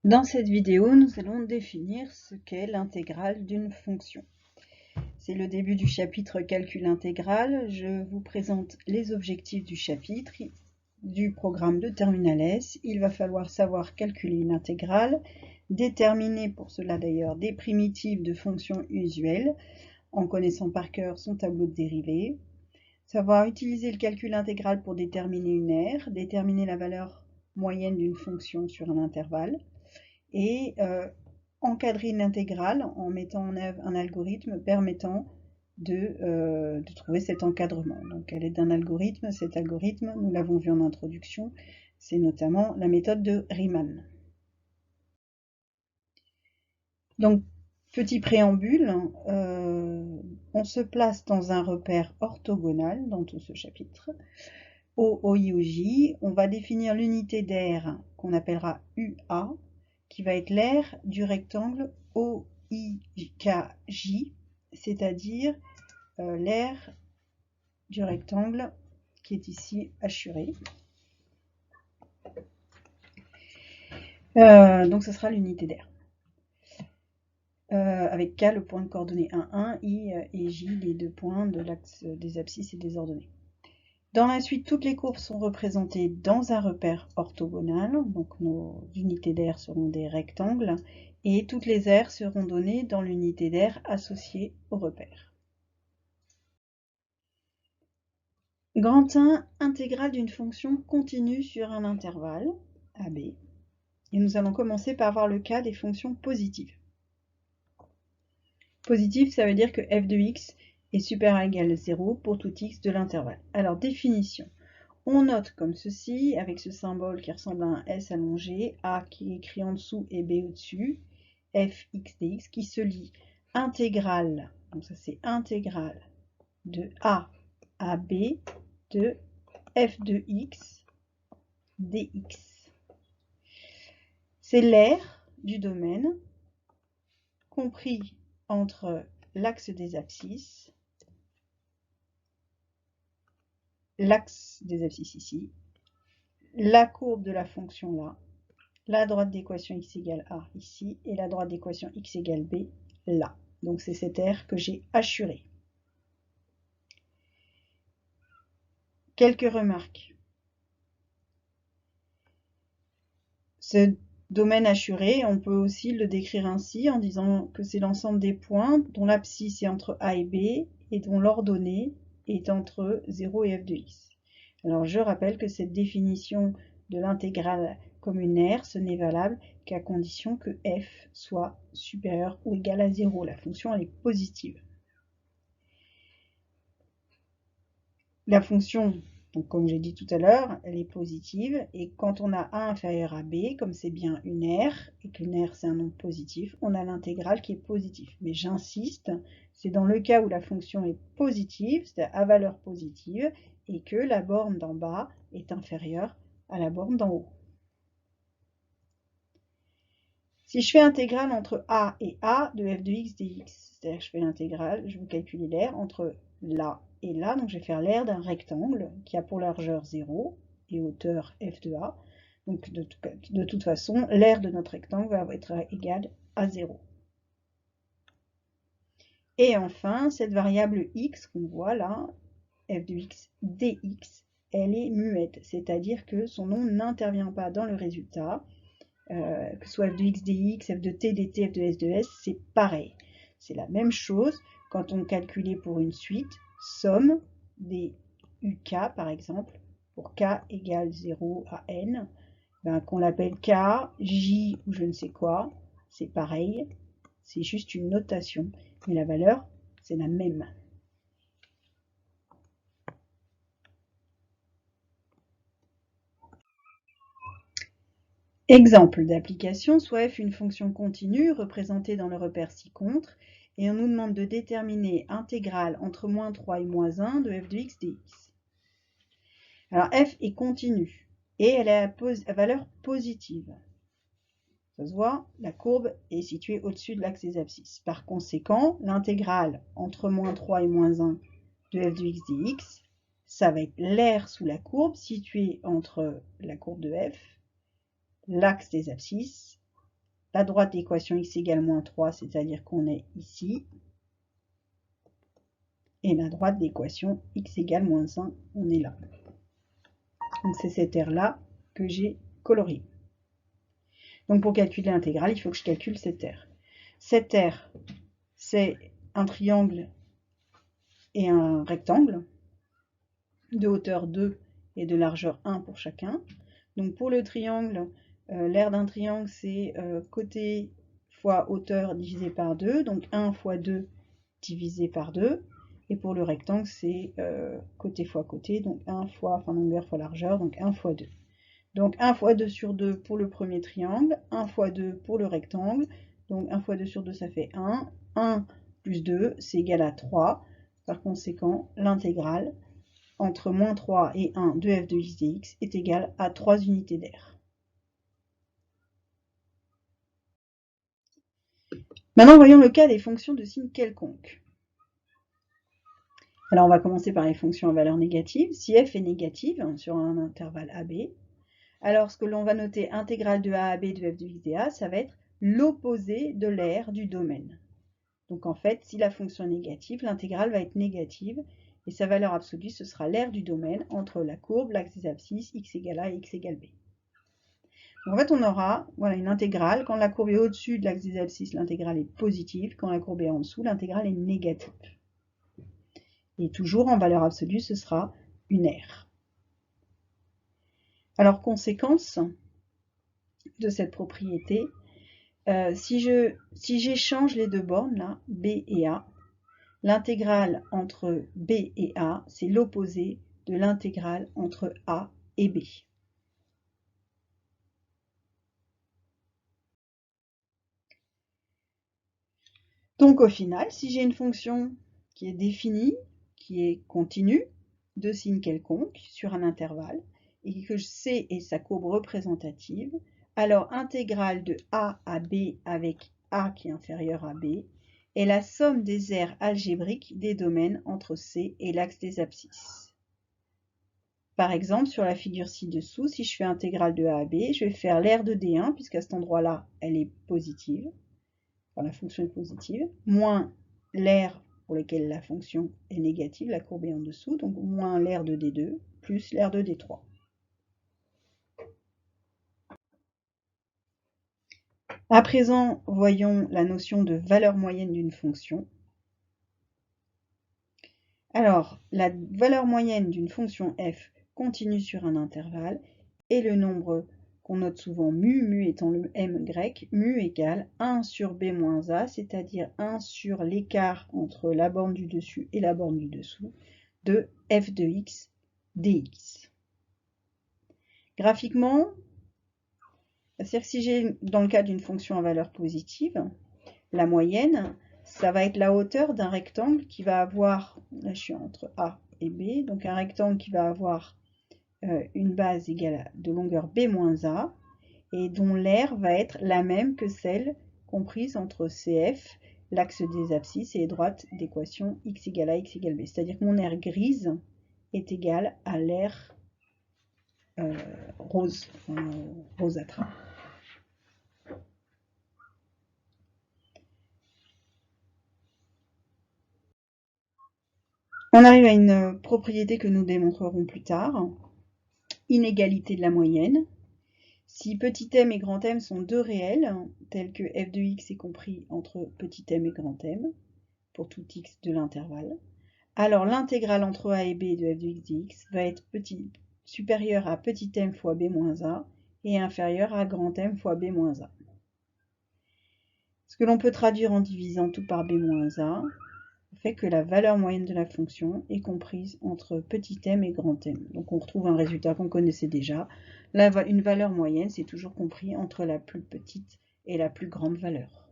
Dans cette vidéo, nous allons définir ce qu'est l'intégrale d'une fonction. C'est le début du chapitre calcul intégral. Je vous présente les objectifs du chapitre du programme de Terminal S. Il va falloir savoir calculer une intégrale, déterminer pour cela d'ailleurs des primitives de fonctions usuelles en connaissant par cœur son tableau de dérivées, savoir utiliser le calcul intégral pour déterminer une aire, déterminer la valeur moyenne d'une fonction sur un intervalle, et encadrer une intégrale en mettant en œuvre un algorithme permettant de trouver cet encadrement. Donc à l'aide d'un algorithme, cet algorithme, nous l'avons vu en introduction, c'est notamment la méthode de Riemann. Donc petit préambule, on se place dans un repère orthogonal dans tout ce chapitre. Au OI ou J, on va définir l'unité d'aire qu'on appellera UA, qui va être l'aire du rectangle OIKJ, c'est-à-dire l'aire du rectangle qui est ici hachuré. Donc ce sera l'unité d'aire. Avec K le point de coordonnées 1, 1, I et J les deux points de l'axe des abscisses et des ordonnées. Dans la suite, toutes les courbes sont représentées dans un repère orthogonal, donc nos unités d'aire seront des rectangles, et toutes les aires seront données dans l'unité d'aire associée au repère. Grand 1, intégrale d'une fonction continue sur un intervalle, AB, et nous allons commencer par voir le cas des fonctions positives. Positive, ça veut dire que f de x est supérieur ou égal à 0 pour tout x de l'intervalle. Alors, définition. On note comme ceci, avec ce symbole qui ressemble à un S allongé, A qui est écrit en dessous et B au-dessus, f x dx qui se lie intégrale, donc ça c'est intégrale de A à B de f de x dx. C'est l'aire du domaine compris entre l'axe des abscisses, l'axe des abscisses ici, la courbe de la fonction là, la droite d'équation x égale a ici, et la droite d'équation x égale b là. Donc c'est cette aire que j'ai hachurée. Quelques remarques. Ce domaine hachuré, on peut aussi le décrire ainsi en disant que c'est l'ensemble des points dont l'abscisse est entre a et b et dont l'ordonnée est entre 0 et f de x. Alors je rappelle que cette définition de l'intégrale comme une aire, ce n'est valable qu'à condition que f soit supérieur ou égal à 0. La fonction elle est positive. La fonction, donc comme j'ai dit tout à l'heure, elle est positive, et quand on a a inférieur à b, comme c'est bien une aire, et qu'une aire c'est un nombre positif, on a l'intégrale qui est positive. Mais j'insiste, c'est dans le cas où la fonction est positive, c'est-à-dire à valeur positive, et que la borne d'en bas est inférieure à la borne d'en haut. Si je fais intégrale entre a et a de f de x dx, c'est-à-dire que je fais l'intégrale, je veux calculer l'aire entre là et là, donc je vais faire l'aire d'un rectangle qui a pour largeur 0 et hauteur f de a. Donc de toute façon, l'aire de notre rectangle va être égale à 0. Et enfin, cette variable x qu'on voit là, f de x dx, elle est muette, c'est-à-dire que son nom n'intervient pas dans le résultat. Que ce soit f de x dx, f de t dt, f de s de s, c'est pareil. C'est la même chose quand on calculait pour une suite, somme des uk par exemple, pour k égale 0 à n, ben, qu'on l'appelle k, j ou je ne sais quoi, c'est pareil, c'est juste une notation, mais la valeur, c'est la même. Exemple d'application, soit f une fonction continue représentée dans le repère ci-contre, et on nous demande de déterminer intégrale entre moins 3 et moins 1 de f de x dx. Alors f est continue, et elle est à valeur positive. Ça se voit, la courbe est située au-dessus de l'axe des abscisses. Par conséquent, l'intégrale entre moins 3 et moins 1 de f de x dx, ça va être l'aire sous la courbe située entre la courbe de f, l'axe des abscisses la droite d'équation x égale moins 3, c'est-à-dire qu'on est ici. Et la droite d'équation x égale moins 1, on est là. Donc c'est cette aire-là que j'ai coloriée. Donc pour calculer l'intégrale, il faut que je calcule cette aire. Cette aire, c'est un triangle et un rectangle de hauteur 2 et de largeur 1 pour chacun. Donc pour le triangle, l'aire d'un triangle, c'est côté fois hauteur divisé par 2, donc 1 fois 2 divisé par 2. Et pour le rectangle, c'est côté fois côté, donc 1 fois, enfin longueur fois largeur, donc 1 fois 2. Donc 1 fois 2 sur 2 pour le premier triangle, 1 fois 2 pour le rectangle, donc 1 fois 2 sur 2 ça fait 1, 1 plus 2 c'est égal à 3, par conséquent l'intégrale entre moins 3 et 1 de f de x dx est égale à 3 unités d'air. Maintenant voyons le cas des fonctions de signe quelconque. Alors on va commencer par les fonctions à valeur négative. Si f est négative sur un intervalle AB, alors ce que l'on va noter intégrale de a à b de f de x dA, ça va être l'opposé de l'aire du domaine. Donc en fait, si la fonction est négative, l'intégrale va être négative et sa valeur absolue, ce sera l'aire du domaine entre la courbe, l'axe des abscisses, x égale a et x égale b. Donc en fait, on aura une intégrale. Quand la courbe est au-dessus de l'axe des abscisses, l'intégrale est positive. Quand la courbe est en dessous, l'intégrale est négative. Et toujours en valeur absolue, ce sera une aire. Alors, conséquence de cette propriété, si j'échange les deux bornes, là, B et A, l'intégrale entre B et A, c'est l'opposé de l'intégrale entre A et B. Donc au final, si j'ai une fonction qui est définie, qui est continue, de signe quelconque, sur un intervalle, et que C est sa courbe représentative, alors intégrale de A à B avec A qui est inférieur à B, est la somme des aires algébriques des domaines entre C et l'axe des abscisses. Par exemple, sur la figure ci-dessous, si je fais intégrale de A à B, je vais faire l'aire de D1, puisqu'à cet endroit-là, elle est positive, enfin la fonction est positive, moins l'aire pour lequel la fonction est négative, la courbe est en dessous, donc moins l'aire de D2, plus l'aire de D3. À présent, voyons la notion de valeur moyenne d'une fonction. Alors, la valeur moyenne d'une fonction f continue sur un intervalle est le nombre qu'on note souvent mu étant le m grec, mu égale 1 sur b moins a, c'est-à-dire 1 sur l'écart entre la borne du dessus et la borne du dessous de f de x dx. Graphiquement, c'est-à-dire que si j'ai, dans le cas d'une fonction à valeur positive, la moyenne, ça va être la hauteur d'un rectangle qui va avoir, là je suis entre A et B, donc un rectangle qui va avoir une base égale de longueur B moins A, et dont l'aire va être la même que celle comprise entre CF, l'axe des abscisses, et les droites d'équation x égale a, x égale b. C'est-à-dire que mon aire grise est égale à l'aire rose, rosâtre. On arrive à une propriété que nous démontrerons plus tard. Inégalité de la moyenne. Si petit m et grand M sont deux réels, tels que f de x est compris entre petit m et grand M, pour tout x de l'intervalle, alors l'intégrale entre a et b de f de x dx va être supérieure à petit m fois b moins a et inférieure à grand M fois b moins a. Ce que l'on peut traduire en divisant tout par b moins a fait que la valeur moyenne de la fonction est comprise entre petit m et grand M. Donc on retrouve un résultat qu'on connaissait déjà. Là, une valeur moyenne, c'est toujours compris entre la plus petite et la plus grande valeur.